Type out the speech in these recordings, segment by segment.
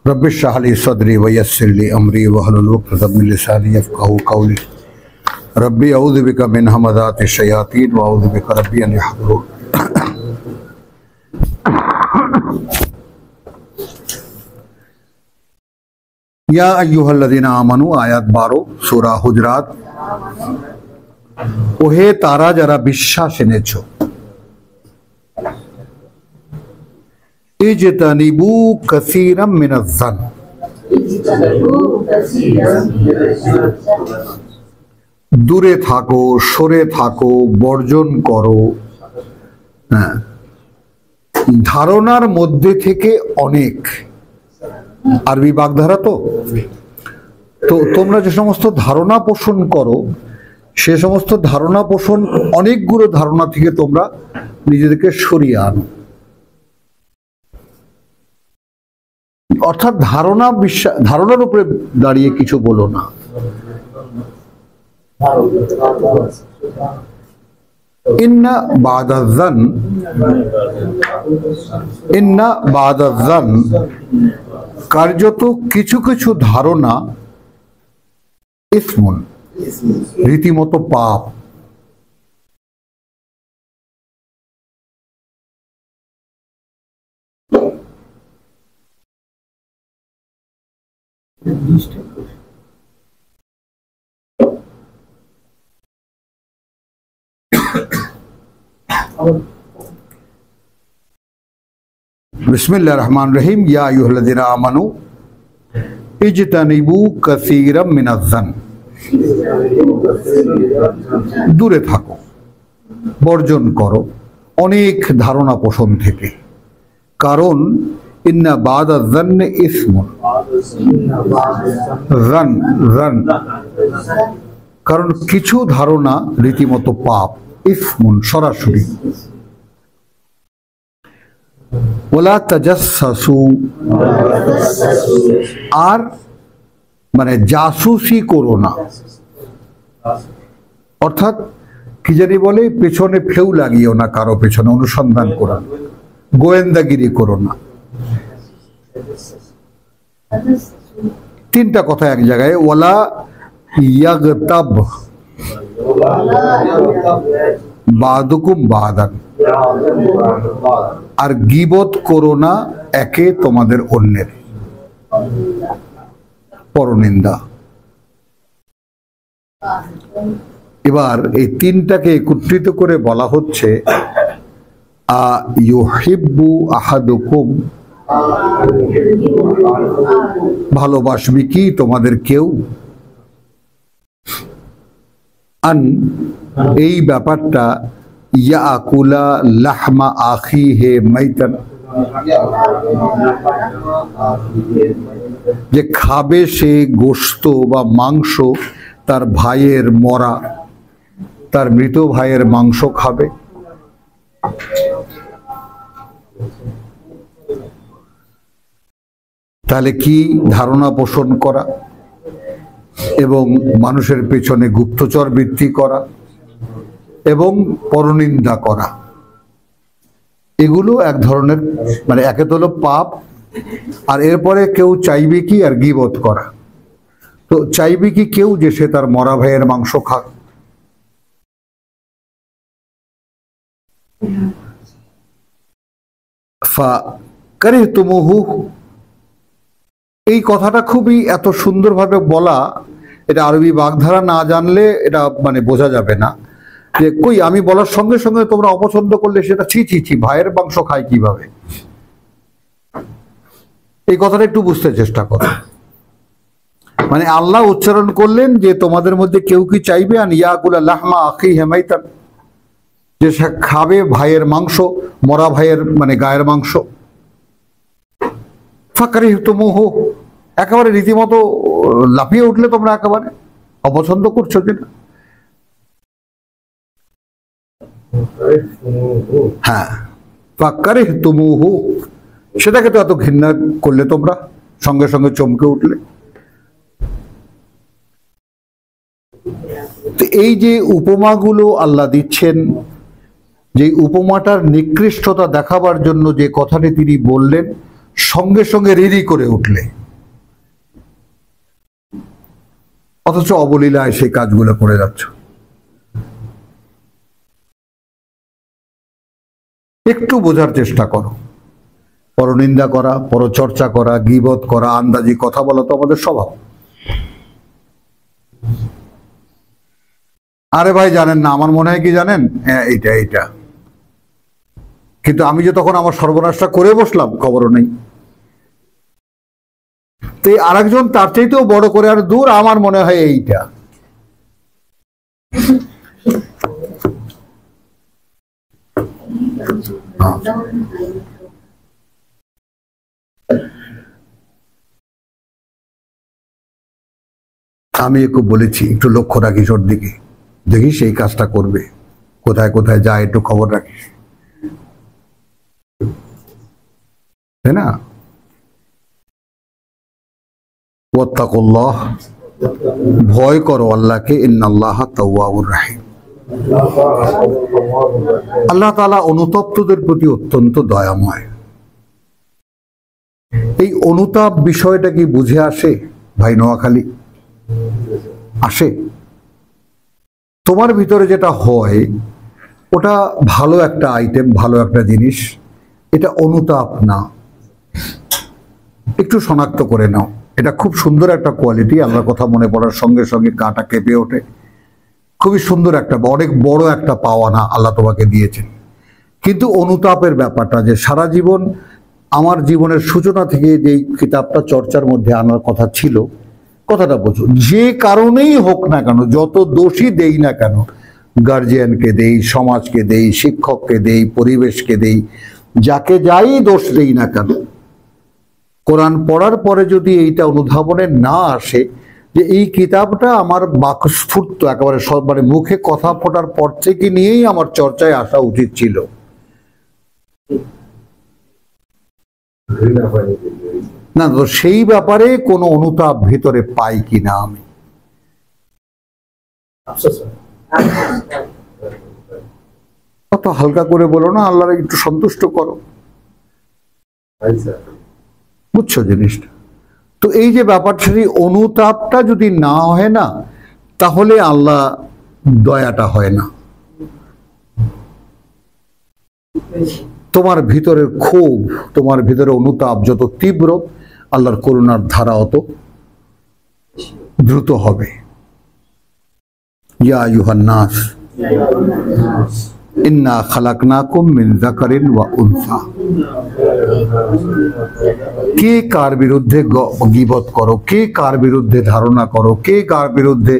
Rabbi इश्रह ली सदरी वयस्सिर ली अमरी वहलुल उक़दतम मिन लिसानी यफ़क़हू क़ौली रब्बी अऊज़ु बिका मिन हमाज़ाति शयातीन व अऊज़ु बिका रब्बी अन यहज़ुरून। या अय्युहल्लज़ीना आमनू आयात 12 सूरा हुजरात। ओहे तारा যারা বিশ্বাস এনেছো, ইজতানিবু কাসীরাম মিনাজ-জান, দূরে থাকো, সরে থাকো, বর্জন করো ধারণার মধ্যে থেকে অনেক। আরবি বাগধারা তো তোমরা যে সমস্ত ধারণা পোষণ করো সে সমস্ত ধারণা পোষণ অনেকগুলো ধারণা থেকে তোমরা নিজেদেরকে সরিয়ে আনো। অর্থাৎ ধারণার উপরে দাঁড়িয়ে কিছু বলো না। ইন্না বাদায-যান কার্যত কিছু কিছু ধারণা ইসমুন রীতিমতো পাপ। बिस्मिल्लाहिर रहमानिर रहीम। या अय्युहल्लज़ीना आमनू इजतानिबू कासीराम मिनाज-जान, দূরে থাকো, বর্জন করো অনেক ধারণা পোষণ থেকে। কারণ ইন্না বাদায-যান্নি ইসমুন, কারণ কিছু ধারণা রীতিমতো পাপ। ইসমুন সরাসরি। ওয়ালা তাজাসসু, আর মানে জাসুসি করো না। অর্থাৎ কি জানি বলে, পেছনে ফেউ লাগিও না, কারো পেছনে অনুসন্ধান করো না, গোয়েন্দাগিরি করো না। তিনটা কথা এক জায়গায়। ওয়ালা ইয়াগতাব বাদুকুম বাদান, আর গীবত করো না একে তোমাদের অন্যের, পরনিন্দা। এবার এই তিনটাকে একত্রিত করে বলা হচ্ছে ইউহিব্বু আহাদুকুম, ভালোবাসবে কি তোমাদের কেউ, আন এই ব্যাপারটা, ইয়াকুলা লাহমা আখিহি মাইতান, যে খাবে সে গোশত বা মাংস তার ভাইয়ের মরা, তার মৃত ভাইয়ের মাংস খাবে। তাহলে কি ধারণা পোষণ করা এবং মানুষের পেছনে গুপ্তচর বৃত্তি করা এবং পরনিন্দা করা, এগুলো এক ধরনের মানে একে তো হলো পাপ। আর এরপরে কেউ চাইবে কি, আর গীবত করা। তো চাইবে কি কেউ যে সে তার মরা ভাইয়ের মাংস খাক। ফাকারিহতুমুহু, এই কথাটা খুবই এত সুন্দরভাবে বলা, এটা আরবি বাগধারা না জানলে এটা মানে বোঝা যাবে না। যে কই আমি বলার সঙ্গে সঙ্গে তোমরা অপছন্দ করলে সেটা ছি ছি ছি, ভাইয়ের মাংস খায় কিভাবে, এই কথাটা একটু বুঝতে চেষ্টা করো। মানে আল্লাহ উচ্চারণ করলেন যে তোমাদের মধ্যে কেউ কি চাইবে আন ইয়াকুলা লাহমা আখিহি মাইতান, যে সে খাবে ভাইয়ের মাংস, মরা ভাইয়ের মানে গায়ের মাংস। ফাকারিহতুমুহু, একেবারে রীতিমতো লাফিয়ে উঠলে তোমরা একেবারে অপছন্দ করছো কিনা। হ্যাঁ, ফাকারিহতুমুহু, সেটাকে তো এত ঘৃণা করলে তোমরা, সঙ্গে সঙ্গে চমকে উঠলে। তো এই যে উপমাগুলো আল্লাহ দিচ্ছেন, যে উপমাটার নিকৃষ্টতা দেখাবার জন্য যে কথাটি তিনি বললেন, সঙ্গে সঙ্গে রিরি করে উঠলে। অথচ অবলীলায় সেই কাজগুলো করে যাচ্ছ। একটু বোঝার চেষ্টা করো। পরনিন্দা করা, পরচর্চা করা, গীবত করা, আন্দাজি কথা বলা তো আমাদের স্বভাব। আরে ভাই জানেন না, আমার মনে হয় কি জানেন, হ্যাঁ এইটা এইটা, কিন্তু আমি যে তখন আমার সর্বনাশটা করে বসলাম খবরও নেই। তো আরেকজন তার চাইতেও বড় করে, আর দূর আমার মনে হয় এইটা। আমি একটু বলেছি একটু লক্ষ্য রাখিস ওর দিকে, দেখিস এই কাজটা করবে, কোথায় কোথায় যায় একটু খবর রাখিস, তাই না? ওয়াত্তাকুল্লাহ, ভয় করো আল্লাহকে, ইন্নাল্লাহা তাওয়াবুর রাহিম। আল্লাহ তাআলা অনুতপ্তদের প্রতি অত্যন্ত দয়াময়। এই অনুতাপ বিষয়টা কি বুঝে আসে ভাই নোয়াখালী? আসে? তোমার ভিতরে যেটা হয় ওটা ভালো একটা আইটেম, ভালো একটা জিনিস, এটা অনুতাপ না। একটু শনাক্ত করে নাও, এটা খুব সুন্দর একটা কোয়ালিটি। আল্লাহর কথা মনে পড়ার সঙ্গে সঙ্গে গাটা কেঁপে ওঠে। খুবই সুন্দর একটা, অনেক বড় একটা পাওয়ানা আল্লাহ তোমাকে দিয়েছেন। কিন্তু অনুতাপের ব্যাপারটা যে সারা জীবন, আমার জীবনের সূচনা থেকে যেই কিতাবটা চর্চার মধ্যে আনার কথা ছিল, কথাটা বোঝো, যে কারণেই হোক না কেন, যত দোষই দেই না কেন, গার্জিয়ানকে দেই, সমাজকে দেই, শিক্ষককে দেই, পরিবেশকে দেই, যাকে যাই দোষ দেই না কেন, কোরআন পড়ার পরে যদি এইটা অনুধাবনে না আসে যে এই কিতাবটা আমার বাকস্ফূর্ত একেবারে সব, মানে মুখে কথা ফোটার পর থেকে নিয়েই আমার চর্চায় আসা উচিত ছিল, না তো সেই ব্যাপারে কোনো অনুতাপ ভিতরে পাই কিনা আমি। অত হালকা করে বলো না, আল্লাহর একটু সন্তুষ্ট করো, বুঝছো জিনিসটা? তো এই যে ব্যাপারটা, সেই অনুতাপটা যদি না হয় না, তাহলে আল্লাহ দয়াটা হয় না। তোমার ভিতরের ক্ষোভ, তোমার ভিতরে অনুতাপ যত তীব্র, আল্লাহর করুণার ধারা অত দ্রুত হবে। ইয়া আইয়ুহান নাস ইন্না খালাকনাকুম মিন যাকারিন ওয়া উনসা। কে কার বিরুদ্ধে গীবত করো, কে কার বিরুদ্ধে ধারণা করো, কে কার বিরুদ্ধে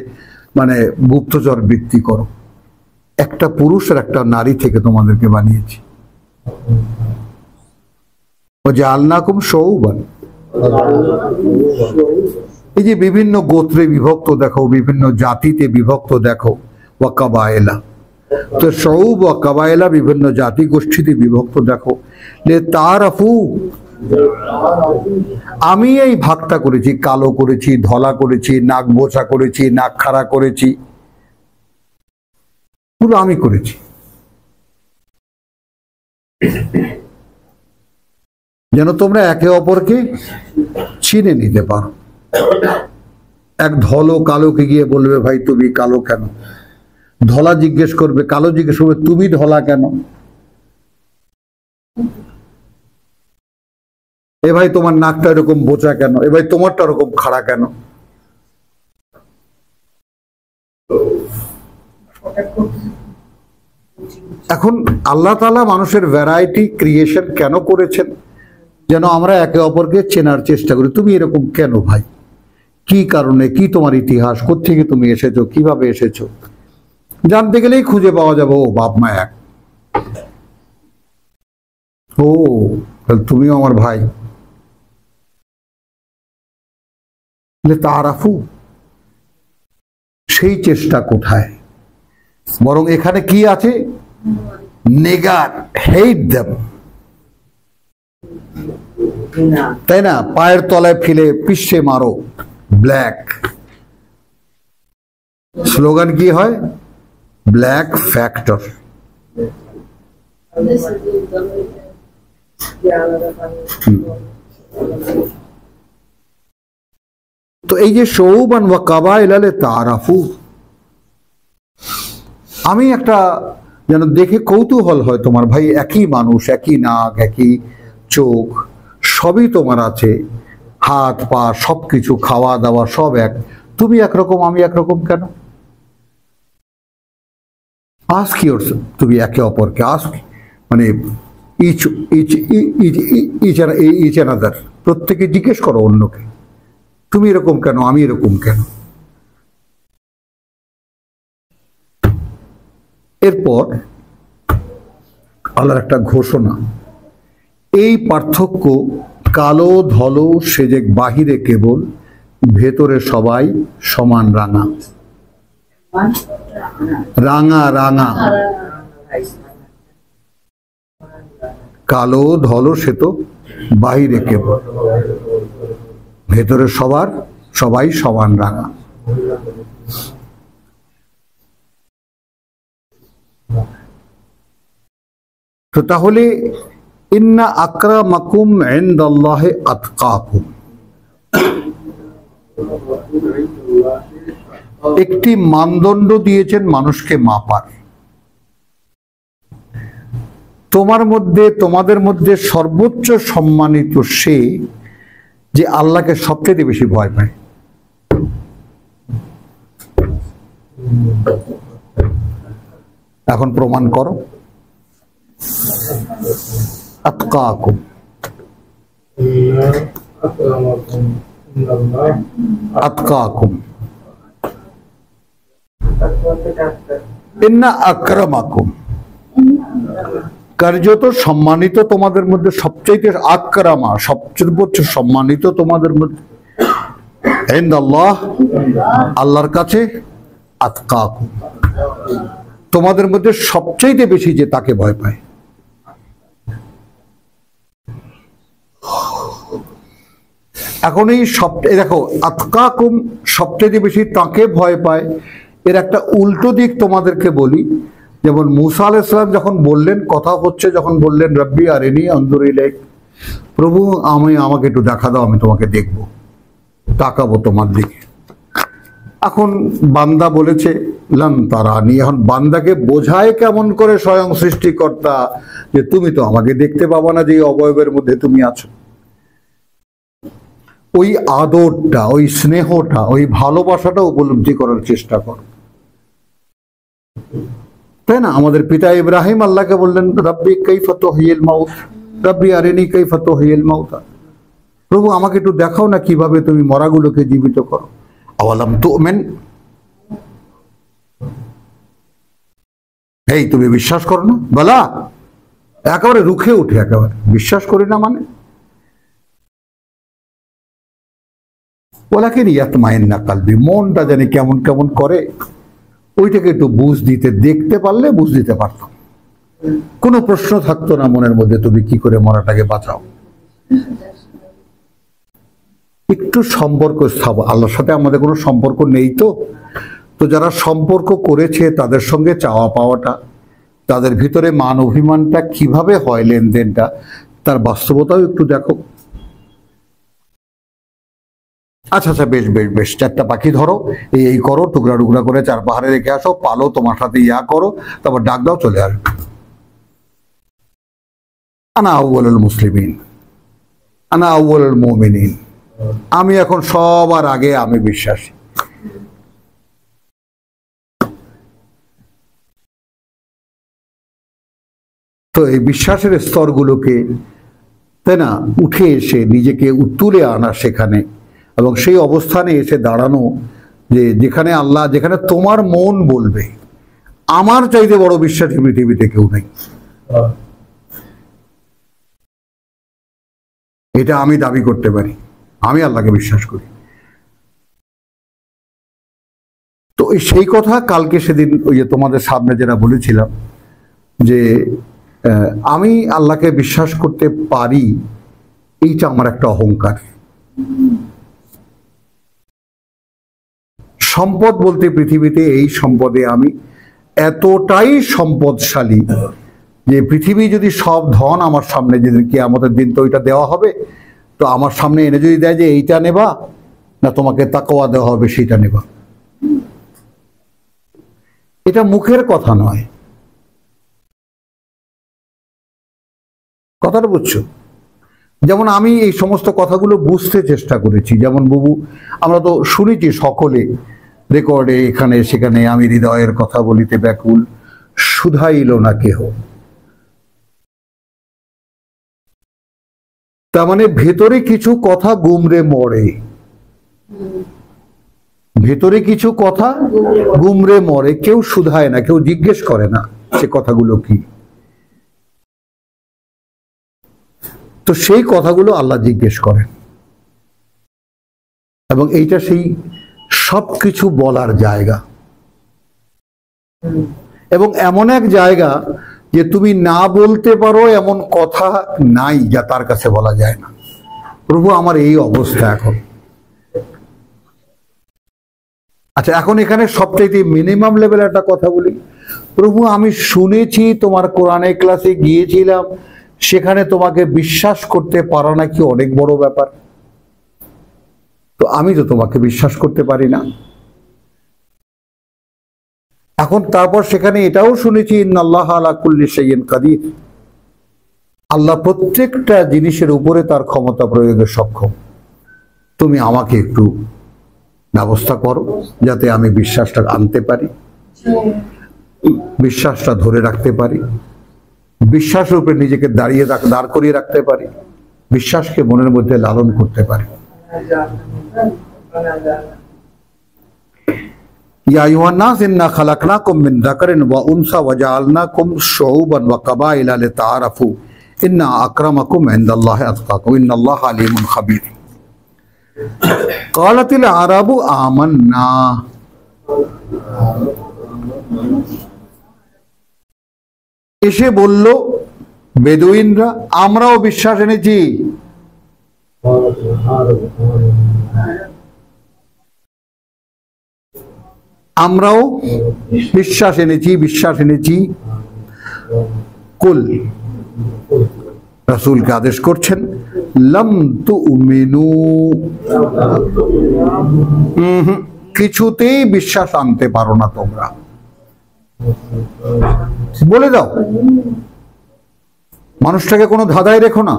মানে গুপ্তচর বৃত্তি করো, একটা পুরুষ আর একটা নারী থেকে তোমাদেরকে বানিয়েছি। ওয়াজআলনাকুম শুউবান, এই যে বিভিন্ন গোত্রে বিভক্ত দেখো, বিভিন্ন জাতিতে বিভক্ত দেখো, ওয়া কাবায়েলা, তো শুউব ওয়া কাবায়েলা বিভিন্ন জাতি গোষ্ঠীতে বিভক্ত দেখো, লে তারাফু, আমি এই ভাগটা করেছি, কালো করেছি, ধলা করেছি, নাক বোচা করেছি, নাক খাড়া করেছি, পুরো আমি করেছি, যেন তোমরা একে অপরকে চিনে নিতে পারো। এক ধলো কালোকে গিয়ে বলবে ভাই তুমি কালো কেন, ধলা জিজ্ঞেস করবে, কালো জিজ্ঞেস করবে তুমি ধলা কেন, এ ভাই তোমার নাকটা এরকম বোচা কেন, এ ভাই তোমারটা এরকম খাড়া কেন। এখন আল্লাহ তাআলা মানুষের ভ্যারাইটি ক্রিয়েশন কেন করেছেন? যেন আমরা একে অপরকে চেনার চেষ্টা করি। তুমি এরকম কেন ভাই, কি কারণে, কি তোমার ইতিহাস, কোত্থেকে তুমি এসেছো, কিভাবে এসেছো, জানতে গেলেই খুঁজে পাওয়া যাবে ও বাপ মা এক, ও তুমিও আমার ভাই। তারাফু, সেই চেষ্টা কোথায়? বরং এখানে কি আছে, নেগার, হেট দেম, তাই না? পায়ের তলায় ফেলে পিষে মারো, ব্ল্যাক। স্লোগান কি হয়? Black factor. তো এই যে শৌবান ওয়া কাবাইল তারাফু, আমি একটা যেন দেখে কৌতূহল হয় তোমার, ভাই একই মানুষ, একই নাক, একই চোখ, সবই তোমার আছে, হাত পা সবকিছু, খাওয়া দাওয়া সব এক, তুমি একরকম আমি একরকম কেন? আস্ক ইউর, তুমি একে অপরকে আস্ক, মানে ইচ অ্যানাদার, প্রত্যেকে জিজ্ঞেস করো অন্যকে, তুমি এরকম কেন, আমি এরকম কেন? এরপর আল্লাহর একটা ঘোষণা, এই পার্থক্য কালো ধলো সে যে বাহিরে কেবল, ভেতরে সবাই সমান রাঙা। রাঙা রাঙা, কালো ধলো সে তো বাহিরে কেবল, ভেতরে সবাই সমান রাঙা। তো তাহলে ইন্না আকরামাকুম ইনদাল্লাহি আতকাকুম, একটি মানদণ্ড দিয়েছেন মানুষকে মাপার। তোমাদের মধ্যে সর্বোচ্চ সম্মানিত সে যে আল্লাহকে সবচেয়ে বেশি ভয় পায়। এখন প্রমাণ করো। আতকাকুম, আতকাকুম, ইন্না আকরামাকুম, কার্যত সম্মানিত তোমাদের মধ্যে সবচাইতে, আকরামা সবচেয়ে সম্মানিত তোমাদের মধ্যে, ইনদাল্লাহ আল্লাহর কাছে, আতকাকুম তোমাদের মধ্যে সবচাইতে বেশি যে তাকে ভয় পায়। এখন এই দেখো, আতকাকুম সবচেয়ে বেশি তাকে ভয় পায়, এর একটা উল্টো দিক তোমাদেরকে বলি। যেমন মুসা আলাইহিস সালাম যখন বললেন, কথা হচ্ছে যখন বললেন রব্বি আরিনি আনজুর ইলাইক, প্রভু আমাকে একটু দেখা দাও, আমি তোমাকে দেখব, তাকাবো তোমার দিকে। এখন বান্দা বলেছে লান তারানি, এখন বান্দাকে বোঝায় কেমন করে স্বয়ং সৃষ্টিকর্তা যে তুমি তো আমাকে দেখতে পাবা না, যে অবয়বের মধ্যে তুমি আছো। ওই আদরটা, ওই স্নেহটা, ওই ভালোবাসাটা উপলব্ধি করার চেষ্টা করো, তাই না? আমাদের পিতা ইব্রাহিম আল্লাহকে বললেন রব্বি কাইফা তুহয়িল মাউত, রব্বি আরিনি কাইফা তুহয়িল মাউতা, প্রভু আমাকে একটু দেখাও না কিভাবে তুমি মরাগুলোকে জীবিত করো। আওয়ালাম তুমিন, এই তুমি বিশ্বাস করো না? বলা একেবারে রুখে উঠে, একেবারে বিশ্বাস করি না মানে, ওলাকে ইয়াতমাইন্না কালবি, মনটা জানি কেমন কেমন করে, ওইটাকে একটু বুঝ দিতে, দেখতে পারলে বুঝ দিতে পারতাম, কোনো প্রশ্ন থাকতো না মনের মধ্যে তুমি কি করে মরাটাকে বাঁচাও। একটু সম্পর্ক স্থাপন, আল্লাহর সাথে আমাদের কোনো সম্পর্ক নেই তো যারা সম্পর্ক করেছে তাদের সঙ্গে চাওয়া পাওয়াটা, তাদের ভিতরে মান অভিমানটা কিভাবে হয়, লেনদেনটা, তার বাস্তবতাও একটু দেখো। আচ্ছা আচ্ছা, বেশ বেশ বেশ, চারটা পাখি ধরো, এই করো, টুকরা টুকরা করে চার পাহাড়ে রেখে আসো, পালো, তোমার সাথে ইয়া করো, তারপর ডাক দাও, চলে আসবে। আনা আউয়ালুল মুসলিমিন, আনা আউয়ালুল মুমিনিন, আমি এখন সবার আগে, আমি বিশ্বাসী। তো এই বিশ্বাসের স্তরগুলোকে, তাই না, উঠে এসে নিজেকে তুলে আনা সেখানে, এবং সেই অবস্থানে এসে দাঁড়ানো যে যেখানে আল্লাহ, যেখানে তোমার মন বলবে আমার চাইতে বড় বিশ্বাসী পৃথিবীতে কেউ নেই, এটা আমি দাবি করতে পারি, আমি আল্লাহকে বিশ্বাস করি। তো সেই কথা কালকে সেদিন ওই যে তোমাদের সামনে যেটা বলেছিলাম যে আমি আল্লাহকে বিশ্বাস করতে পারি, এইটা আমার একটা অহংকার। সম্পদ বলতে পৃথিবীতে এই সম্পদে আমি এতটাই সম্পদশালী যে পৃথিবী যদি সব ধন আমার সামনে, যেদিন কিয়ামতের দিন তো ওইটা দেওয়া হবে, তো আমার সামনে এনে যদি দেয় যে এইটা নেবা, না তোমাকে তাকওয়া দেওয়া হবে সেটা নেবা? এটা মুখের কথা নয়, কথাটা বুঝছো? যেমন আমি এই সমস্ত কথাগুলো বুঝতে চেষ্টা করেছি, যেমন বুবু আমরা তো শুনেছি সকলে রেকর্ডে, এখানে সেখানে, আমি হৃদয়ের কথা বলিতে ব্যাকুল, শুধাইল না কেহ। তার মানে ভেতরে কিছু কথা গুমরে মরে, ভেতরে কিছু কথা গুমরে মরে, কেউ শুধায় না, কেউ জিজ্ঞেস করে না সে কথাগুলো কি। তো সেই কথাগুলো আল্লাহ জিজ্ঞেস করেন, এবং এইটা সেই সবকিছু বলার জায়গা, এবং এমন এক জায়গা যে তুমি না বলতে পারো এমন কথা নাই যা তার কাছে বলা যায় না। প্রভু আমার এই অবস্থা এখন। আচ্ছা, এখন এখানে সবচাইতে মিনিমাম লেভেল একটা কথা বলি। প্রভু আমি শুনেছি তোমার কোরআনের ক্লাসে গিয়েছিলাম, সেখানে তোমাকে বিশ্বাস করতে পারা নাকি অনেক বড় ব্যাপার। তো আমি তো তোমাকে বিশ্বাস করতে পারি না। এখন তারপর সেখানে এটাও শুনেছি ইন্নাল্লাহ আলা কুল্লি শাইইন কাদির, আল্লাহ প্রত্যেকটা জিনিসের উপরে তার ক্ষমতা প্রয়োগে সক্ষম। তুমি আমাকে একটু ব্যবস্থা করো যাতে আমি বিশ্বাসটা আনতে পারি, বিশ্বাসটা ধরে রাখতে পারি, বিশ্বাসের উপরে নিজেকে দাঁড় করিয়ে রাখতে পারি, বিশ্বাসকে মনের মধ্যে লালন করতে পারি। ইয়া আইয়ুহান নাস ইন্না খালাকনাকুম মিন যাকারিন ওয়া উনসা ওয়া জাআলনাকুম শুউবান ওয়া কাবাইলা লিতাআরাফু ইন্না আকরামাকুম ইনদাল্লাহি আতকাকুম ইন্নাল্লাহা আলিমুন খাবীর। ক্বালাতিল আরাবু আমান্না, এসে বলল বেদুইনরা আমরাও বিশ্বাস এনেছি। আমরাও বিশ্বাস এনেছি। কুল, রাসূলকে আদেশ করছেন, লাম তুমিনু, কিছুতেই বিশ্বাস আনতে পারো না তোমরা, বলে দাও, মানুষটাকে কোনো ধাঁধায় রেখো না।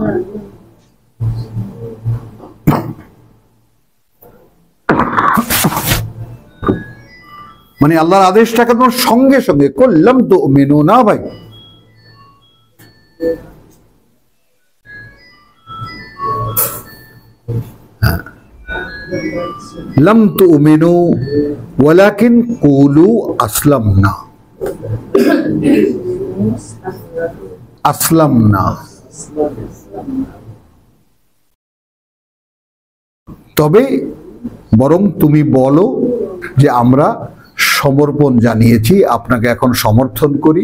মানে আল্লাহর আদেশটাকে তোমার সঙ্গে সঙ্গে করলাম তো মেনু না ভাই। লাম তুমিনু ওয়ালাকিন কুলু আসলামনা, আসলামনা, তবে বরং তুমি বলো যে আমরা সমর্পণ জানিয়েছি, আপনাকে এখন সমর্থন করি,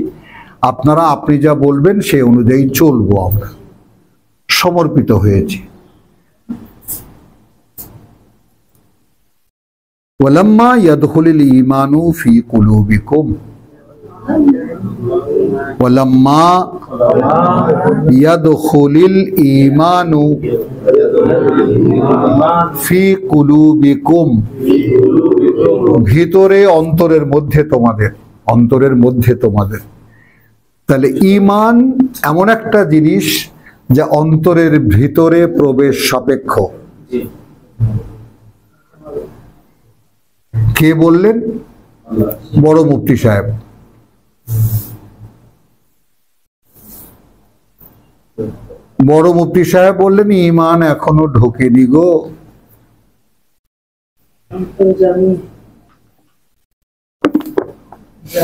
আপনি যা বলবেন সেই অনুযায়ী চলবো, আমরা সমর্পিত হয়েছি। ওয়ালাম্মা ইয়াদখুলুল ঈমানু ফি কুলুবিকুম, ওয়ালাম্মা ইয়াদখুলুল ঈমানু ফি কুলুবিকুম, ভিতরে অন্তরের মধ্যে তোমাদের। তাহলে ঈমান এমন একটা জিনিস যা অন্তরের ভিতরে প্রবেশ সাপেক্ষ। কে বললেন? বড় মুফতি সাহেব। বড় মুফতি সাহেব বললেন ঈমান এখনো ঢোকেনি গো।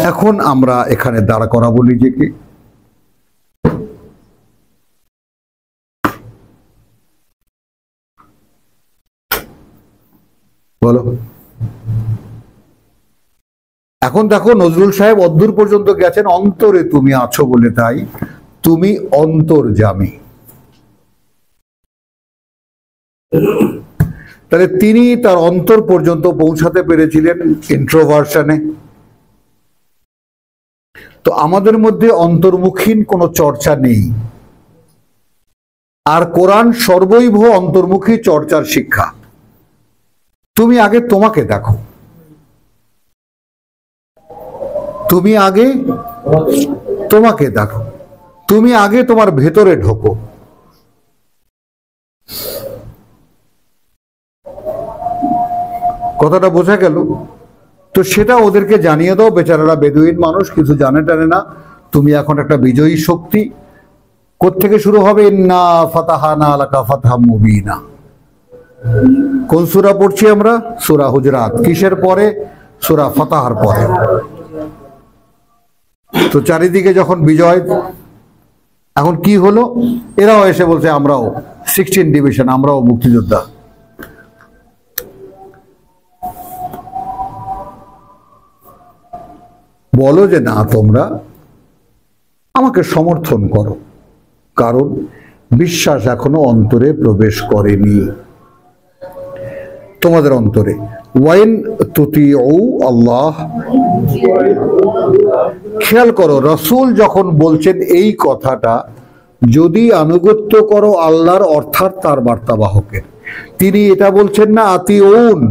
এখন আমরা এখানে দাঁড়া করাবো নিজেকে, বলো। এখন দেখো নজরুল সাহেব অদ্দূর পর্যন্ত গেছেন, অন্তরে তুমি আছো বলে তাই তুমি অন্তর্যামী। তাহলে তিনি তার অন্তর পর্যন্ত পৌঁছাতে পেরেছিলেন ইন্ট্রোভার্সনে। তো আমাদের মধ্যে অন্তর্মুখীন কোনো চর্চা নেই, আর কোরআন সর্বৈব অন্তর্মুখী চর্চার শিক্ষা। তুমি আগে তোমাকে দেখো, তুমি আগে তোমাকে দেখো, তুমি আগে তোমার ভেতরে ঢোকো। কথাটা বোঝা গেল? তো সেটা ওদেরকে জানিয়ে দাও, বেচারারা বেদুইন মানুষ, কিছু জানে টানে না। তুমি এখন একটা বিজয়ী শক্তি। কোত্থেকে শুরু হবে? ইন্না ফাতাহানা লাকা ফাতহাম মুবিনা। কোন সূরা পড়ছি আমরা? সূরা হুজরাত। কিসের পরে? সূরা ফাতাহার পরে। তো চারিদিকে যখন বিজয়, এখন কি হলো? এরাও এসে বলছে আমরাও 16 ডিভিশন, আমরাও মুক্তিযোদ্ধা। বলো যে না, তোমরা আমাকে সমর্থন করো, কারণ বিশ্বাস এখনো অন্তরে প্রবেশ করেনি তোমাদের অন্তরে। ওয়াইন তুতিউ আল্লাহ, খেয়াল করো রাসূল যখন বলছেন এই কথাটা, যদি আনুগত্য করো আল্লাহর অর্থাৎ তার বার্তাবাহকের, তিনি এটা বলছেন না আতিউন।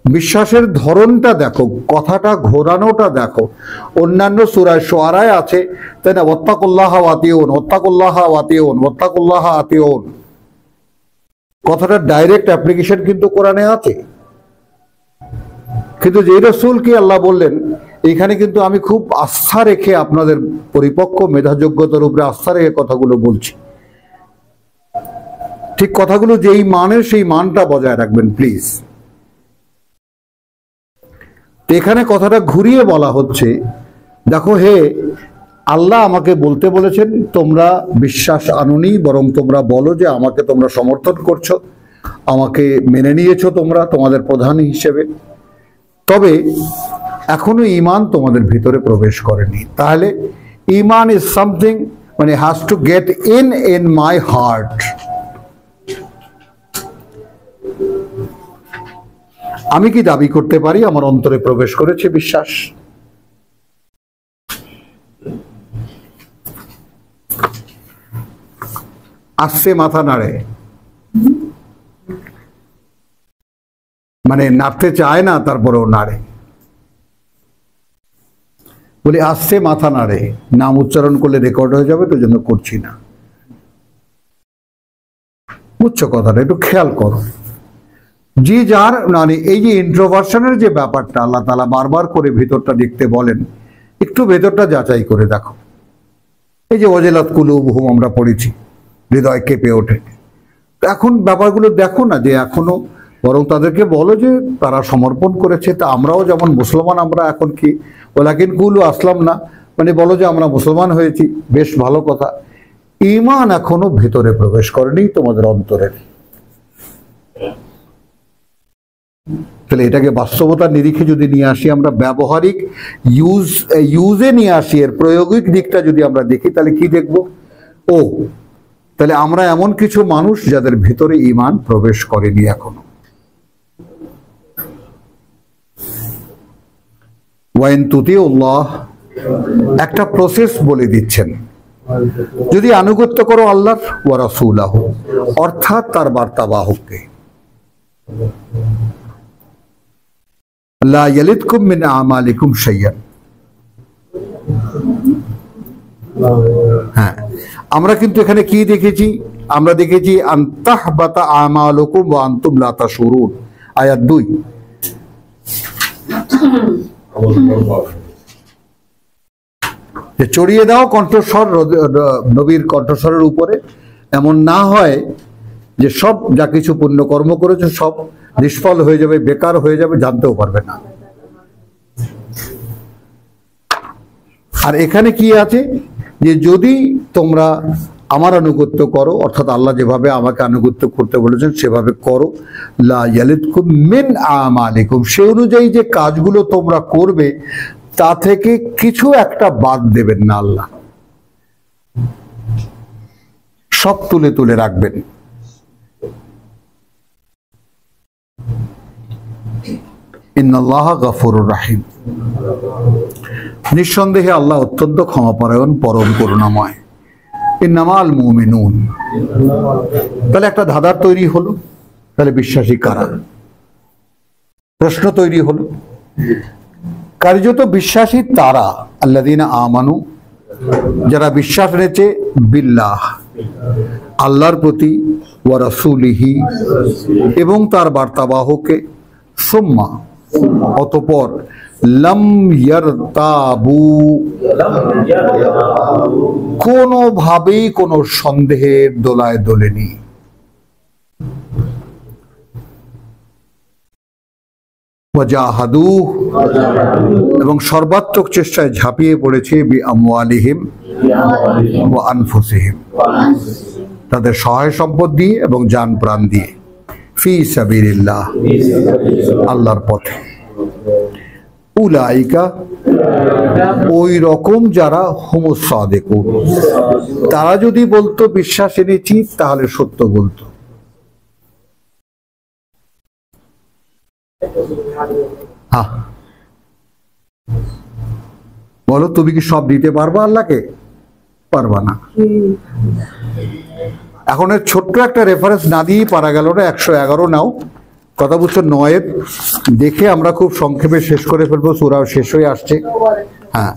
বিশ্বাসের ধরনটা দেখো, কথাটা ঘোরানোটা দেখো। অন্যান্য সূরায় শুআরায় আছে তাই না, ওয়াত্তাকুল্লাহা ওয়াতিউন, ওয়াত্তাকুল্লাহা ওয়াতিউন, ওয়াত্তাকুল্লাহা আতিউন। কথাটা ডাইরেক্ট অ্যাপ্লিকেশন কিন্তু কোরআনে আছে। কিন্তু যে রাসূলকে আল্লাহ বললেন, এখানে কিন্তু আমি খুব আস্থা রেখে আপনাদের পরিপক্ক মেধাযোগ্যতার উপরে আস্থা রেখে কথাগুলো বলছি। ঠিক কথাগুলো যেই মানের সেই মানটা বজায় রাখবেন প্লিজ। এখানে কথাটা ঘুরিয়ে বলা হচ্ছে, দেখো হে আল্লাহ আমাকে বলতে বলেছেন তোমরা বিশ্বাস আনুনি, বরং তোমরা বলো যে আমাকে তোমরা সমর্থন করছো, আমাকে মেনে নিয়েছো তোমরা তোমাদের প্রধান হিসেবে, তবে এখনো ঈমান তোমাদের ভিতরে প্রবেশ করেনি। তাহলে ঈমান ইজ সামথিং, মানে has to get in my heart. আমি কি দাবি করতে পারি আমার অন্তরে প্রবেশ করেছে বিশ্বাস? আসছে মাথা নাড়ে, মানে নাড়তে চায় না তারপরেও নাড়ে। বলি আসছে মাথা নাড়ে, নাম উচ্চারণ করলে রেকর্ড হয়ে যাবে, তো জন্য করছি না। বুঝছো কথাটা? একটু খেয়াল করো। যে যার মানে এই যে ইন্ট্রোভার্সনের যে ব্যাপারটা আল্লাহ তাআলা বারবার করে ভেতরটা দেখতে বলেন, একটু ভেতরটা যাচাই করে দেখো। এই যে ওয়াজিলাত কুলুবুহুম আমরা পড়েছি, হৃদয় কেঁপে ওঠে। এখন ব্যাপারগুলো দেখো না, যে এখনো, বরং তাদেরকে বলো যে তারা সমর্পণ করেছে। তা আমরাও যেমন মুসলমান, আমরা এখন কি ওয়ালাকিন কুলু আসলাম না, মানে বলো যে আমরা মুসলমান হয়েছি, বেশ ভালো কথা। ঈমান এখনো ভেতরে প্রবেশ করেনি তোমাদের অন্তরের। তাহলে এটাকে বাস্তবতার নিরিখে যদি নিয়ে আসি, আমরা ব্যবহারিক ইউজে নিয়ে আসি, এর প্রয়োগিক দিকটা যদি আমরা দেখি, তাহলে কি দেখব? ও তাহলে আমরা এমন কিছু মানুষ যাদের ভিতরে ঈমান প্রবেশ করেনি এখনো। ওয়াইন তুতিউল্লাহ, একটা প্রসেস বলে দিচ্ছেন, যদি আনুগত্য করো আল্লাহর, ওয়া রাসূলাহু অর্থাৎ তার বার্তাবাহককে, লা ইয়ালিদকুম মিন আমালিকুম শাইয়্যান। হ্যাঁ, আমরা কিন্তু এখানে কি দেখেছি? আমরা দেখেছি আনতাহবাতা আমালুকুম ওয়া আনতুম লা তাশউরুন, আয়াত 2। চড়িয়ে দাও কণ্ঠস্বর নবীর কণ্ঠস্বরের উপরে, এমন না হয় যে সব যা কিছু পুণ্য কর্ম করেছে সব নিষ্ফল হয়ে যাবে, বেকার হয়ে যাবে, জানতেও পারবে না। আর এখানে কি আছে? যে যদি তোমরা আমার আনুগত্য করো, অর্থাৎ আল্লাহ যেভাবে আমাকে আনুগত্য করতে বলেছেন সেভাবে করো, লা ইয়ালিদকুম মিন আমালিকুম, সেই অনুযায়ী যে কাজগুলো তোমরা করবে তা থেকে কিছু একটা বাদ দেবেন না আল্লাহ, সব তুলে তুলে রাখবেন। ইন্নাল্লাহা গফুরুর রাহিম, নিঃসন্দেহে আল্লাহ অত্যন্ত ক্ষমাপরায়ণ, পরম করুণাময়। ইন্নামাল মুমিনুন, তাহলে একটা ধাঁধার তৈরি হলো। তাহলে বিশ্বাসী কারা? প্রশ্ন তৈরি হলো। কার্যত বিশ্বাসী তারা আল্লাযীনা আমানু, যারা বিশ্বাস এনেছে বিল্লাহ, আল্লাহর প্রতি, ওয়া রাসূলিহি, এবং তার বার্তাবাহকে, সুম্মা, অতঃপর, লাম ইয়ারতাবু, কোনোভাবেই কোনো সন্দেহের দোলায় দোলেনি। ওয়াজাহাদু, এবং সর্বাত্মক চেষ্টায় ঝাঁপিয়ে পড়েছে বিআমওয়ালিহিম ওয়া আনফুসিহিম, তাদের সহায় সম্পদ দিয়ে এবং জান প্রাণ দিয়ে, ফি সাবিলিল্লাহ, আল্লাহর পথে। উলাইকা, ওই রকম যারা হুমুস সাদিকুন, তারা যদি বলতো বিশ্বাস এনেছি তাহলে সত্য বলতো। হ্যাঁ, বলো তুমি কি সব দিতে পারবা আল্লাহকে? পারবা না। এখন এর ছোট্ট একটা রেফারেন্স না দিয়েই পারা গেল না। 111 নাও, কথা বুঝছো? 9 দেখে আমরা খুব সংক্ষেপে শেষ করে ফেলবো, সূরা শেষ হয়ে আসছে। হ্যাঁ,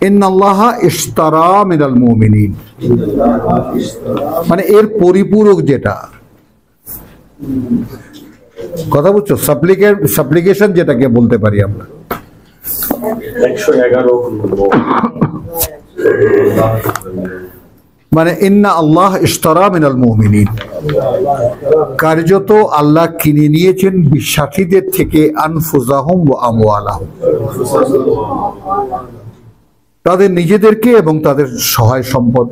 ইন্নাল্লাহা ইশতারা মিনাল মুমিনিন, মানে এর পরিপূরক যেটা, কথা বুঝছো? সাপ্লিকেশন যেটাকে বলতে পারি আমরা। 111 মানে ইন্না আল্লাহ ইশতারা মিনাল মুমিনিন, কার্যত আল্লাহ কিনে নিয়েছেন বিশ্বাসীদের থেকে আনফুসাহুম ওয়া আমওয়ালাহুম, তাদের নিজেদেরকে এবং তাদের সহায় সম্পদ।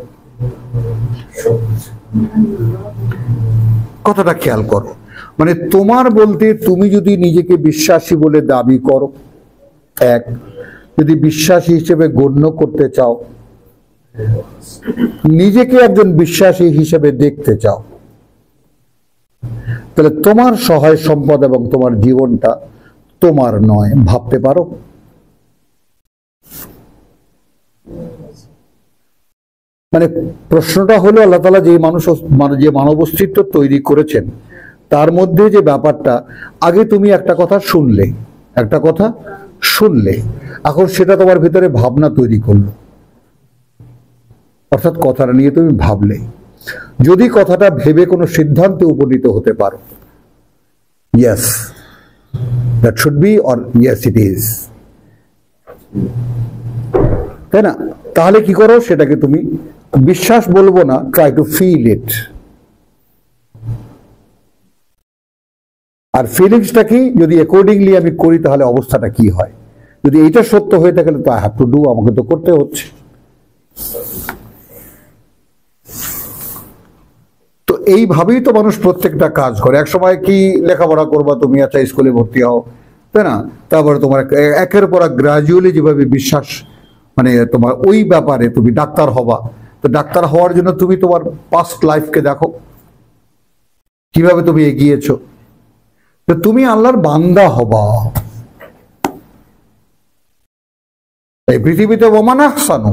কথাটা খেয়াল করো, মানে তোমার বলতে তুমি যদি নিজেকে বিশ্বাসী বলে দাবি করো, এক, যদি বিশ্বাসী হিসেবে গণ্য করতে চাও, নিজেকে একজন বিশ্বাসী হিসেবে দেখতে চাও, তাহলে তোমার সহায় সম্পদ এবং তোমার জীবনটা তোমার নয়, ভাবতে পারো? মানে প্রশ্নটা হলো, আল্লাহ তাআলা যে যে মানব অস্তিত্ব তৈরি করেছেন তার মধ্যে যে ব্যাপারটা, আগে তুমি একটা কথা শুনলে, এখন সেটা তোমার ভিতরে ভাবনা তৈরি করলো, অর্থাৎ কথাটা নিয়ে তুমি ভাবলে। যদি কথাটা ভেবে কোনো সিদ্ধান্তে উপনীত হতে পারো, yes that should be, or yes it is, তাই না? তাহলে কি করো, সেটাকে তুমি বিশ্বাস বলবো না, ট্রাই টু ফিল ইট। আর ফিলিংসটা কি, যদি অ্যাকর্ডিংলি আমি করি তাহলে অবস্থাটা কি হয়। যদি এইটা সত্য হয়ে থাকে তো আই হ্যাভ টু ডু, আমাকে তো করতে হচ্ছে। তো এইভাবেই তো মানুষ প্রত্যেকটা কাজ করে। এক সময় কি লেখাপড়া করবা তুমি, আচ্ছা স্কুলে ভর্তি হও, তাই না? তারপরে তোমার একের পর এক গ্রাজুয়ালি যেভাবে বিশ্বাস, মানে তোমার ওই ব্যাপারে, তুমি ডাক্তার হবা, তো ডাক্তার হওয়ার জন্য তুমি তোমার পাস্ট লাইফকে দেখো কিভাবে তুমি এগিয়েছো। তো তুমি আল্লাহর বান্দা হবা। এই পৃথিবীতে ওমান আহসানু,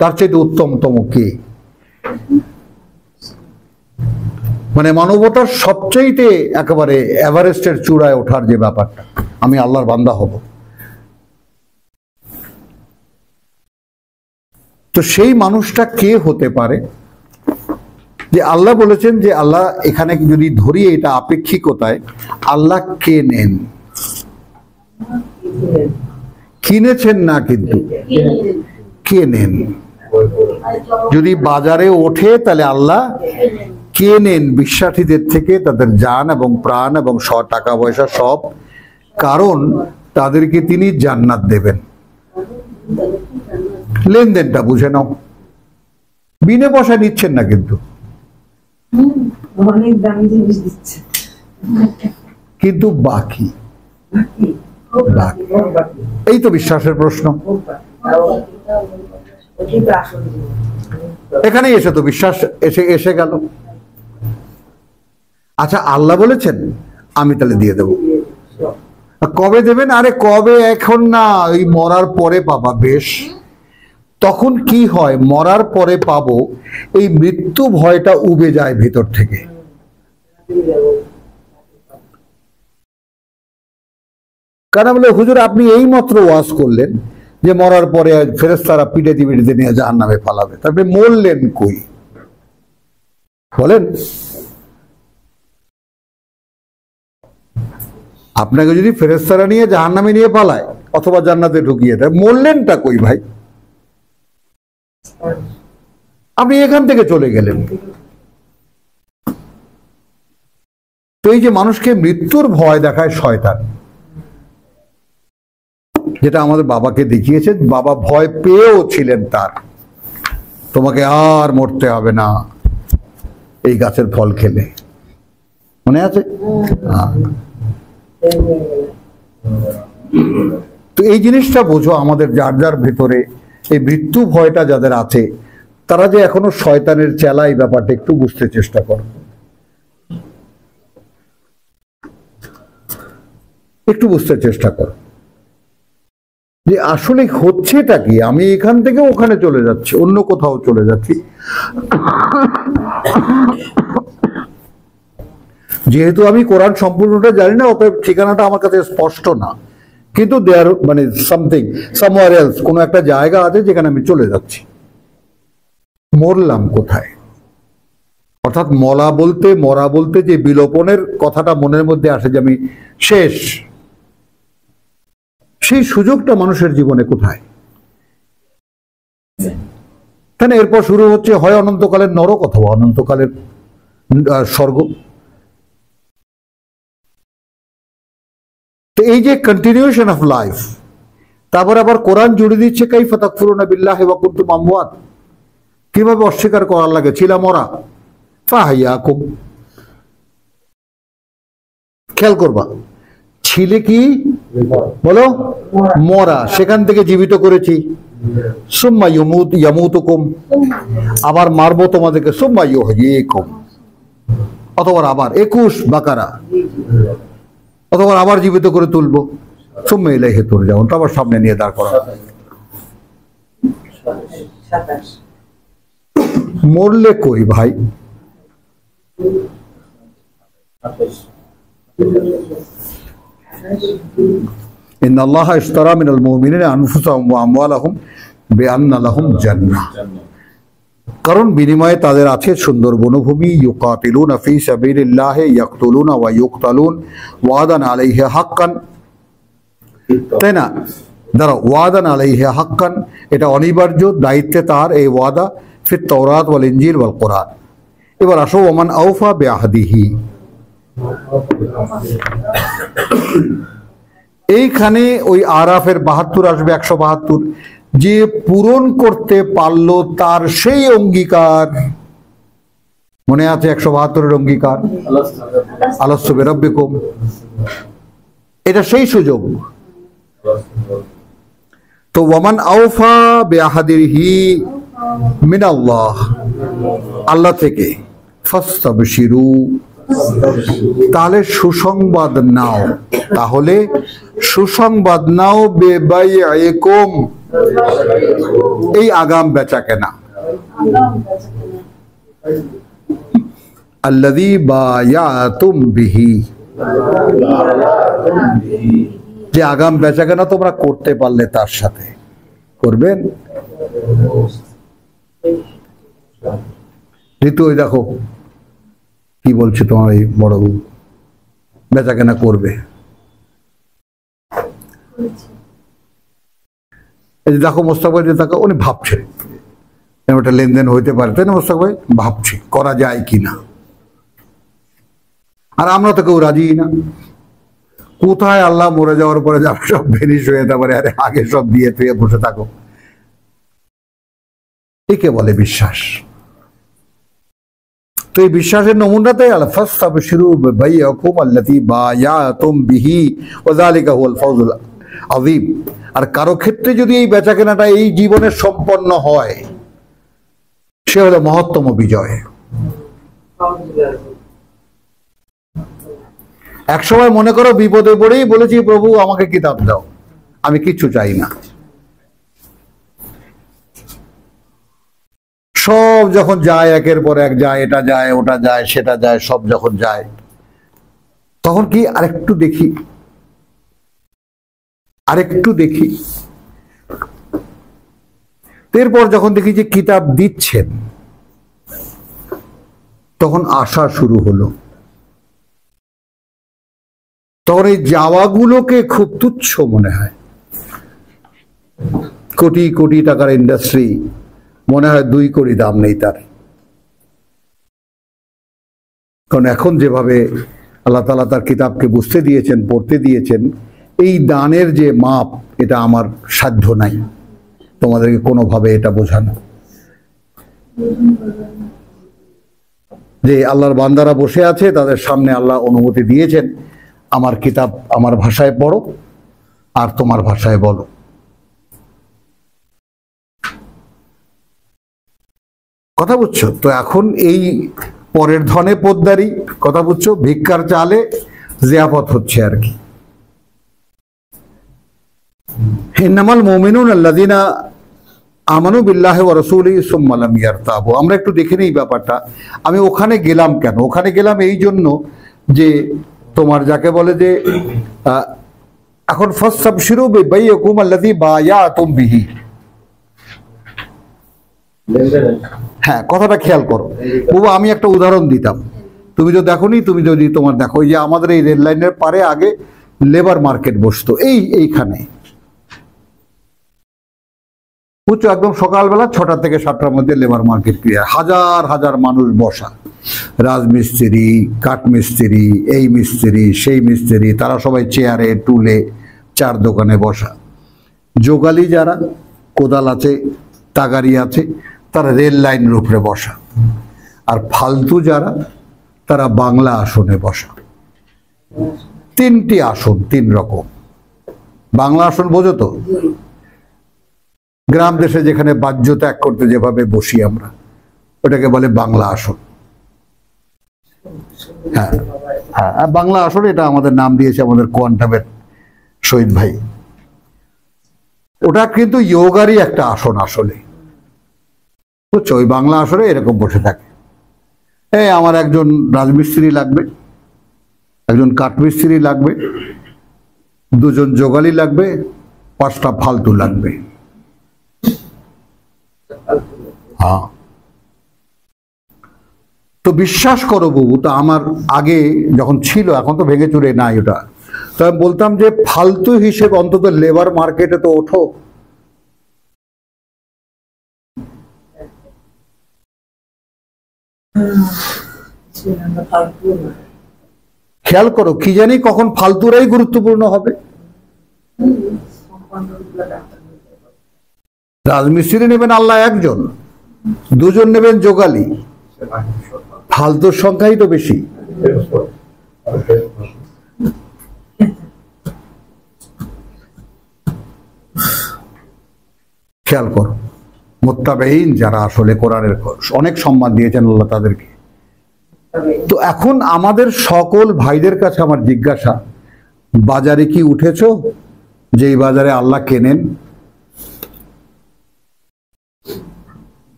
তার চাইতে উত্তমতম কে? মানে মানবতার সবচাইতে একেবারে এভারেস্টের চূড়ায় ওঠার যে ব্যাপারটা, আমি আল্লাহর বান্দা হব। তো সেই মানুষটা কে হতে পারে? যে আল্লাহ বলেছেন যে আল্লাহ, এখানে যদি ধরি এটা আপেক্ষিকতায়, আল্লাহ কে নেন, কিনেছেন না, কিন্তু কে নেন। যদি বাজারে ওঠে তাহলে আল্লাহ কে নেন বিশ্বাসীদের থেকে তাদের জান এবং প্রাণ এবং টাকা পয়সা সব, কারণ তাদেরকে তিনি জান্নাত দেবেন। লেনদেনটা বুঝে নাও, বিনা পয়সা নিচ্ছেন না, কিন্তু অনেক দামি জিনিস দিচ্ছে, কিন্তু বাকি এই তো বিশ্বাসের প্রশ্ন। এখানে এসে তো বিশ্বাস এসে গেল। আচ্ছা, আল্লাহ বলেছেন আমি তাহলে দিয়ে দেব, কবে দেবেন? আরে কবে, এখন না, ওই মরার পরে পাবা। বেশ, তখন কি হয়, মরার পরে পাবো, এই মৃত্যু ভয়টা উবে যায় ভিতর থেকে। কারণ বলে, হুজুর আপনি এই মাত্র ওয়াজ করলেন যে মরার পরে ফেরেশতারা পিঠে পিঠে নিয়ে জাহান্নামে ফালাবে, তারপরে মরলেন কই বলেন? আপনাকে যদি ফেরেশতারা নিয়ে জাহান্নামে নিয়ে পালায় অথবা জান্নাতে ঢুকিয়ে দেয়, মরলেনটা কই ভাই? আপনি এখান থেকে চলে গেলেন। তো এই যে মানুষকে মৃত্যুর ভয় দেখায় শয়তান, যেটা আমাদের বাবাকে দেখিয়েছে, বাবা ভয় পেয়েও ছিলেন তার, তোমাকে আর মরতে হবে না এই গাছের ফল খেলে, মনে আছে? তো এই জিনিসটা বোঝো, আমাদের যার যার ভেতরে এই মৃত্যু ভয়টা যাদের আছে, তারা যে এখনো শয়তানের চেলা, এই ব্যাপারটা একটু বুঝতে চেষ্টা করো, একটু বুঝতে চেষ্টা করো যে আসলে হচ্ছেটা কি। আমি এখান থেকে ওখানে চলে যাচ্ছি, অন্য কোথাও চলে যাচ্ছি, যেহেতু আমি কোরআন সম্পূর্ণটা জানি না, অতএব ঠিকানাটা আমার কাছে স্পষ্ট না, কিন্তু দেয়ার মানে সামথিং সামওয়্যার এলস, কোনো একটা জায়গা আছে যেখানে আমি চলে যাচ্ছি। মরলাম কোথায়? অর্থাৎ মরা বলতে যে বিলোপনের কথাটা মনের মধ্যে আসে যে আমি শেষ, সেই সুযোগটা মানুষের জীবনে কোথায়? তাই না? এরপর শুরু হচ্ছে হয় অনন্তকালের নরক অথবা অনন্তকালের স্বর্গ। তো এই যে কন্টিনিউশন অফ লাইফ, তারপর আবার কোরআন জুড়ে দিচ্ছে কাইফা তাকফুরুনা বিল্লাহি ওয়া কুনতুম আমওয়াত, কিভাবে অস্বীকার করার লাগে, ছিলাম মরা, ফাহাইয়াকুম। খেয়াল করবা, ছিলে কি বলো? মরা, সেখান থেকে জীবিত করেছি। সুম্মা ইয়ামুতুকুম, আবার মারবো তোমাদেরকে। সুম্মা ইউহয়িকুম, অথবা আবার 21 বাকারা, অথবা আবার জীবিত করে তুলবো। সুম্মা ইলাইহি তুরজাউন, তো আবার সামনে নিয়ে দাঁড় করা। মরলে কই ভাই? ইন্নাল্লাহা ইশতারা মিনাল মুমিনিনা আনফুসাহুম ওয়া আমওয়ালাহুম বিআন্না লাহুম জান্নাহ, কারণ বিনিময়ে তাদের আছে সুন্দর বনভূমি। ইউকাতিলুনা ফি সাবিলিল্লাহি ইয়াকতুলুনা ওয়া ইউকতালুন ওয়াদান আলাইহি হাক্কান, তাই না? দাঁড়াও, ওয়াদান আলাইহি হাক্কান, এটা অনিবার্য, দায়িত্বে তার এই ওয়াদা, ফিত তাওরাত ওয়াল ইনজিল ওয়াল কোরআন। এবার আসো, ওমান আওফা বিআহদিহি, এইখানে ওই আরাফের 72 আসবে, 172, যে পূরণ করতে পারলো তার সেই অঙ্গীকার, মনে আছে 172-এর অঙ্গীকার, আলাস্তু বিরাব্বিকুম, এটা সেই সুযোগ। তো ওয়ামান আওফা বিআহদিহি মিনাল্লাহ, আল্লাহ থেকে, ফাস্তাবশিরু, তাহলে সুসংবাদ নাও, তাহলে সুসংবাদ নাও, বেবাইআকুম, এই আগাম বেচা কেনা, আল্লাযী বায়াতুম বিহি, যে আগাম বেচা কেনা তোমরা করতে পারলে তার সাথে, করবেন। ঋতু, ওই দেখো কি বলছে তোমার এই বড় বউ, বেচা কেনা করবে। এই যে দেখো মোস্তাক ভাই, দেখো উনি ভাবছেন একটা লেনদেন হইতে পারে, তাই না মোস্তাক ভাই? ভাবছি করা যায় কিনা, আর আমরা তো কেউ রাজি না। কোথায় আল্লাহ মরে যাওয়ার পরে যাবে সব ভেনিশ হয়ে যেতে পারে, আরে আগে সব দিয়ে তুই বসে থাকো, একে বলে বিশ্বাস। তো এই বিশ্বাসের নমুনাটাই আল্লাহ, ফাস্তাবশিরু বিবাইআকুম আল্লাতী বায়াতুম বিহি ওয়া যালিকা হুয়াল ফাওজুল আযীম। আর কারো ক্ষেত্রে যদি এই বেচাকেনাটা এই জীবনে সম্পন্ন হয়, সে হলো মহত্তম বিজয়। এক সময় মনে করো বিপদে পড়েই বলেছি প্রভু আমাকে কিতাব দাও, আমি কিচ্ছু চাই না। সব যখন যায়, একের পর এক যায়, এটা যায়, ওটা যায়, সেটা যায়, সব যখন যায়, তখন কি আরেকটু দেখি, আরেকটু দেখি। এরপর যখন দেখি যে কিতাব দিচ্ছেন, তখন আশা শুরু হলো। তখন এই যাওয়াগুলোকে খুব তুচ্ছ মনে হয়। কোটি কোটি টাকার ইন্ডাস্ট্রি, মনে হয় 2 কোটি দাম নেই তার। কারণ এখন যেভাবে আল্লাহ তাআলা তার কিতাবকে বুঝতে দিয়েছেন, পড়তে দিয়েছেন, এই দানের যে মাপ, এটা আমার সাধ্য নাই তোমাদেরকে কোনোভাবে এটা বোঝানো। যে আল্লাহর বান্দারা বসে আছে, তাদের সামনে আল্লাহ অনুমতি দিয়েছেন, আমার কিতাব আমার ভাষায় পড়ো আর তোমার ভাষায় বলো। কথা বুঝছো তো? এখন এই পরের ধনে পোদ্দারি, কথা বুঝছো, ভিক্ষার চালে জিয়াফত হচ্ছে আর কি। ইন্নামাল মুমিনুন আল্লাযিনা আমানু বিল্লাহি ওয়া রাসূলিহি সুম্মা লাম ইয়ারতাবু। আমরা একটু দেখে নেই ব্যাপারটা। আমি ওখানে গেলাম কেন? ওখানে গেলাম এই জন্য যে তোমার যাকে বলে যে এখন ফাসতাবশিরু বিবাইয়িকুম আল্লাযী বায়াতুম বিহি। হ্যাঁ, কথাটা খেয়াল করো বাবা। আমি একটা উদাহরণ দিতাম, তুমি তো দেখোনি, তুমি যদি তোমার দেখো, যে আমাদের এই রেল লাইনের পারে আগে লেবার মার্কেট বসতো, এইখানে বুঝছো, একদম সকালবেলা 6টা থেকে 7টার মধ্যে লেবার মার্কেট ক্লিয়ার, হাজার হাজার মানুষ বসা, রাজমিস্ত্রি, কাঠমিস্ত্রি, এই মিস্ত্রি, সেই মিস্ত্রি, তারা সবাই চেয়ারে টুলে চার দোকানে বসা। যোগালি যারা, কোদাল আছে, তাগারি আছে, তারা রেল লাইনের উপরে বসা। আর ফালতু যারা, তারা বাংলা আসনে বসা। 3টি আসন, 3 রকম। বাংলা আসন বোঝো তো? গ্রাম দেশে যেখানে বাহ্য ত্যাগ করতে যেভাবে বসি আমরা, ওটাকে বলে বাংলা আসন। হ্যাঁ হ্যাঁ, বাংলা আসন, এটা আমাদের নাম দিয়েছে আমাদের কোয়ান্টামের শহীদ ভাই। ওটা কিন্তু যোগারই একটা আসন আসলে, বুঝছো? ওই বাংলা আসনে এরকম বসে থাকে। আমার একজন রাজমিস্ত্রি লাগবে, একজন কাঠমিস্ত্রি লাগবে, 2জন যোগালি লাগবে, 5টা ফালতু লাগবে। হ্যাঁ, তো বিশ্বাস করো বাবু, তো আমার আগে যখন ছিল, এখন তো ভেঙে চুরে নাই ওটা, তো আমি বলতাম যে ফালতু হিসেবে অন্তত লেবার মার্কেটে তো ওঠো। খেয়াল করো, কি জানি কখন ফালতুরাই গুরুত্বপূর্ণ হবে। রাজমিস্ত্রি নেবেন আল্লাহ একজন, 2জন নেবেন যোগালি, ফালতুর সংখ্যাই তো বেশি। খেয়াল করো, মুত্তাবিঈন যারা আসলে কোরআনের অনেক সম্মান দিয়েছেন আল্লাহ তাদেরকে। তো এখন আমাদের সকল ভাইদের কাছে আমার জিজ্ঞাসা, বাজারে কি উঠেছো? যেই বাজারে আল্লাহ কেনেন,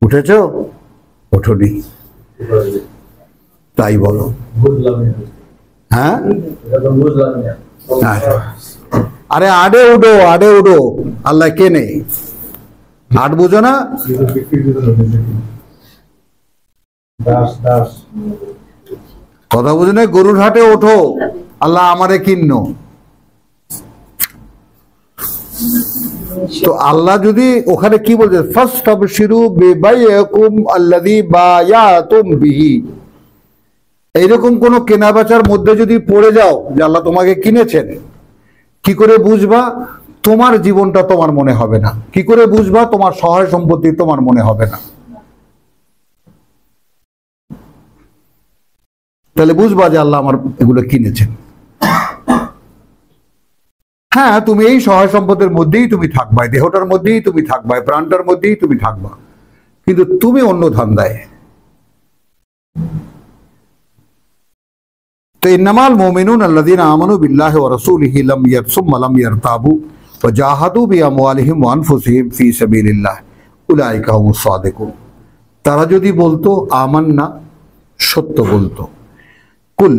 উঠেছো? ওঠোনি? তাই বলো। হ্যাঁ, আরে আডে উডো, আডে উডো, আল্লাহ কেনে। আট বুঝো না? কথা বুঝো না? গরুর হাটে ওঠো, আল্লাহ আমারে কিন্ন। তো আল্লাহ যদি ওখানে কি বলছে, ফাসতাবশিরু বিবাইয়িকুম আল্লাযী বায়াতুম বিহি, এইরকম কোন কেনা বেচার মধ্যে যদি পড়ে যাও যে আল্লাহ তোমাকে কিনেছেন, কি করে বুঝবা? তোমার জীবনটা তোমার মনে হবে না। কি করে বুঝবা? তোমার সহায় সম্পত্তি তোমার মনে হবে না। তাহলে বুঝবা যে আল্লাহ আমার এগুলো কিনেছেন। হ্যাঁ, তুমি এই সহায় সম্পদের মধ্যেই তুমি থাকবা, দেহটার মধ্যেই তুমি থাকবা, প্রাণটার মধ্যেই তুমি থাকবা, কিন্তু তুমি অন্য ধান্দায়। তো তো ইন্নামাল মুমিনুন আল্লাযীনা আমানু বিল্লাহি ওয়া রাসূলিহি লাম ইয়ারসুম্মা লাম ইয়ারতাবু ওয়া জাহাদু বিআমওয়ালিহিম ওয়া আনফুসিহিম ফি সাবিলিল্লাহ উলাইকা হুমুস সাদিকুন। তারা যদি বলতো আমান্না, সত্য বলতো, কুল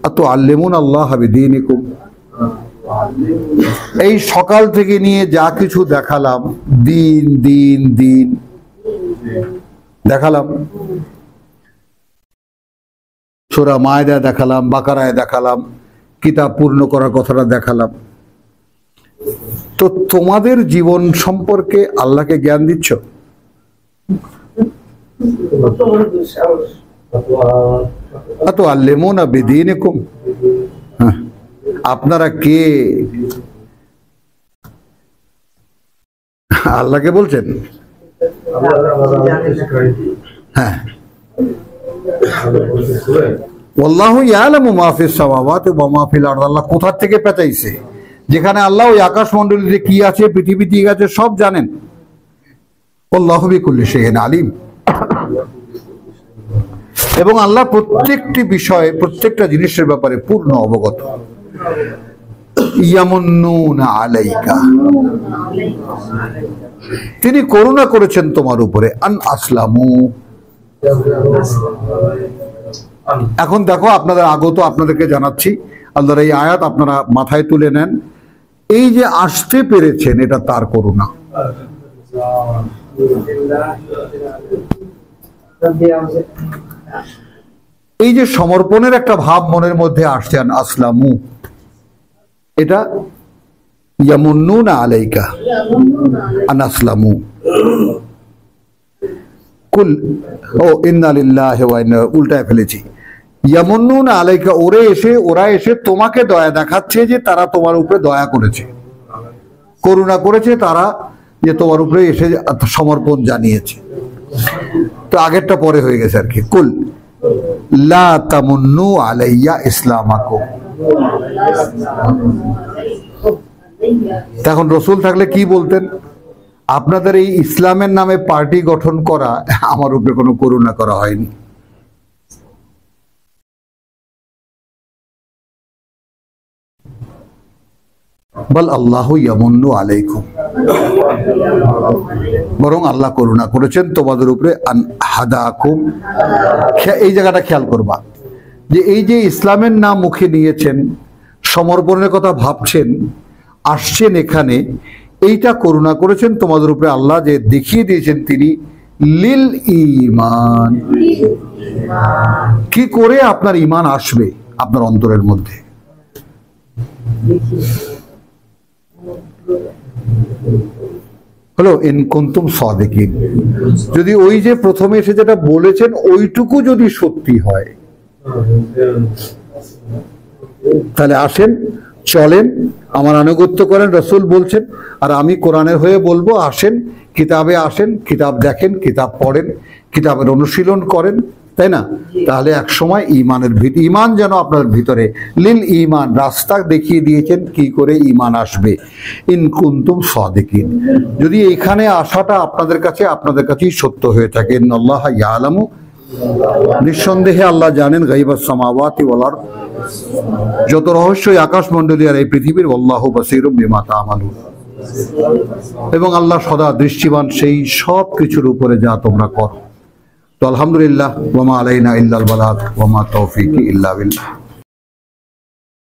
আতুআল্লিমুনা আল্লাহ বিদীনিকুম, এই সকাল থেকে নিয়ে যা কিছু দেখালাম, দিন দিন দিন দেখালাম, সূরা মায়দা দেখালাম, বাকারায় দেখালাম, কিতাব পূর্ণ করার কথাটা দেখালাম, তো তোমাদের জীবন সম্পর্কে আল্লাহকে জ্ঞান দিচ্ছ? আতুআল্লিমুনা বিদীনিকুম, আপনারা কে? আল্লাহকে বলছেন? হ্যাঁ, ওয়াল্লাহু ইয়ালামু মা ফিস সামাওয়াতি ওয়া মা ফিল আরদ। আল্লাহ কোথা থেকে পেঁচাইছে? যেখানে আল্লাহ ওই আকাশমণ্ডলীতে কি আছে, পৃথিবী ঠিক আছে, সব জানেন। আল্লাহু বিকুল্লি শাইইন আলিম। এবং আল্লাহ প্রত্যেকটি বিষয়ে, প্রত্যেকটা জিনিসের ব্যাপারে পূর্ণ অবগত। ইয়ামুন্নুনা আলাইকা, তিনি করুণা করেছেন তোমার উপরে, আন আসলামু। এখন দেখো, আপনাদের আগত আপনাদেরকে জানাচ্ছি, আল্লাহর এই আয়াত আপনারা মাথায় তুলে নেন। এই যে আসতে পেরেছেন, এটা তার করুণা। এই যে সমর্পণের একটা ভাব মনের মধ্যে আসছে, আন আসলামু, এটা ইয়ামুন্নুনা আলাইকা আন আসলামু কুল, ও ইন্না লিল্লাহি ওয়া ইন্না, উল্টায় ফেলেছি। ইয়ামুন্নুনা আলাইকা, ওরা এসে তোমাকে দয়া দেখাচ্ছে যে তারা তোমার উপরে দয়া করেছে, করুণা করেছে, তারা যে তোমার উপরে এসে সমর্পণ জানিয়েছে। তো আগেরটা পরে হয়ে গেছে আর কি। কুল লা তামুন্নু আলাইয়া ইসলামাকুম। এখন রসুল থাকলে কি বলতেন? আপনাদের এই ইসলামের নামে পার্টি গঠন করা আমার উপরে কোনো করুণা করা হয়নি। বল আল্লাহু ইয়ামুন্নু আলাইকুম, বরং আল্লাহ করুণা করেছেন তোমাদের উপরে, আন হাদাকুম। এই জায়গাটা খেয়াল করবা যে এই যে ইসলামের নাম মুখে নিয়েছেন, সমর্পণের কথা ভাবছেন, আসছেন এখানে, এইটা করুণা করেছেন তোমাদের উপরে আল্লাহ, যে দেখিয়ে দিয়েছেন তিনি লিল ঈমান, কি করে আপনার ঈমান আসবে আপনার অন্তরের মধ্যে। হলো ইন কুনতুম সাদিকিন, যদি ওই যে প্রথমে এসে যেটা বলেছেন ওইটুকু যদি সত্যি হয়, তাহলে আসেন, চলেন, আমার আনুগত্য করেন, রাসূল বলছেন, আর আমি কোরআনের হয়ে বলবো, আসেন, কিতাবে আসেন, কিতাব দেখেন, কিতাব পড়েন, কিতাবের অনুশীলন করেন, তাই না? তাহলে এক সময় ঈমানের ঈমান যেন আপনার ভিতরে, লিল ঈমান, রাস্তা দেখিয়ে দিয়েছেন কি করে ঈমান আসবে। ইন কুনতুম সাদিকিন, যদি এখানে আসাটা আপনাদের কাছেই সত্য হয়ে থাকে। ইন্নাল্লাহা ইয়ালামু, নিঃসন্দেহে আল্লাহ জানেন, গায়বাস সামাওয়াতি ওয়াল আরদ, যত রহস্যই আকাশমণ্ডলী আর এই পৃথিবীর, আল্লাহু বাসীরুম বিমা তা'মালুন, এবং আল্লাহ সদা দৃষ্টিবান সেই সব কিছুর উপরে যা তোমরা করো। তো আলহামদুলিল্লাহ, ওয়া মা আলাইনা ইল্লাল বালাগ ওয়া মা তাওফীকি ইল্লা বিল্লাহ।